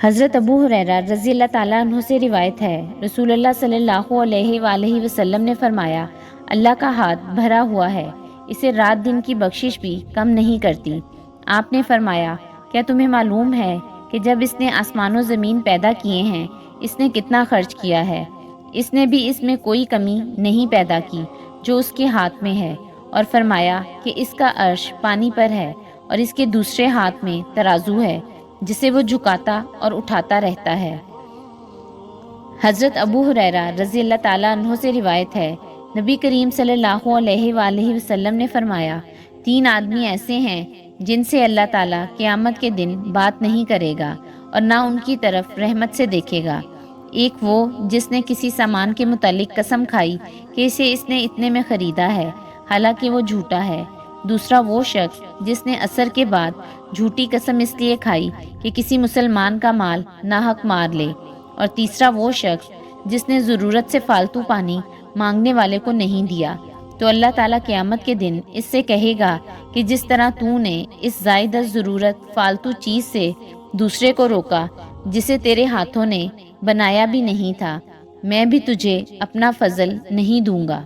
حضرت ابو ہریرہ رضی اللہ تعالیٰ عنہ سے روایت ہے، رسول اللہ صلی اللہ علیہ وآلہ وسلم نے فرمایا، اللہ کا ہاتھ بھرا ہوا ہے، اسے رات دن کی بخشش بھی کم نہیں کرتی۔ آپ نے فرمایا، کیا تمہیں معلوم ہے کہ جب اس نے آسمان و زمین پیدا کیے ہیں اس نے کتنا خرچ کیا ہے؟ اس نے بھی اس میں کوئی کمی نہیں پیدا کی جو اس کے ہاتھ میں ہے، اور فرمایا کہ اس کا عرش پانی پر ہے اور اس کے دوسرے ہاتھ میں ترازو ہے جسے وہ جھکاتا اور اٹھاتا رہتا ہے۔ حضرت ابو ہریرہ رضی اللہ تعالیٰ عنہ سے روایت ہے، نبی کریم صلی اللہ علیہ وآلہ وسلم نے فرمایا، 3 آدمی ایسے ہیں جن سے اللہ تعالیٰ قیامت کے دن بات نہیں کرے گا اور نہ ان کی طرف رحمت سے دیکھے گا۔ ایک وہ جس نے کسی سامان کے متعلق قسم کھائی کہ اسے اس نے اتنے میں خریدا ہے حالانکہ وہ جھوٹا ہے۔ دوسرا وہ شخص جس نے عصر کے بعد جھوٹی قسم اس لیے کھائی کہ کسی مسلمان کا مال ناحق مار لے۔ اور تیسرا وہ شخص جس نے ضرورت سے فالتو پانی مانگنے والے کو نہیں دیا۔ تو اللہ تعالیٰ قیامت کے دن اس سے کہے گا کہ جس طرح تو نے اس زائد از ضرورت فالتو چیز سے دوسرے کو روکا جسے تیرے ہاتھوں نے بنایا بھی نہیں تھا، میں بھی تجھے اپنا فضل نہیں دوں گا۔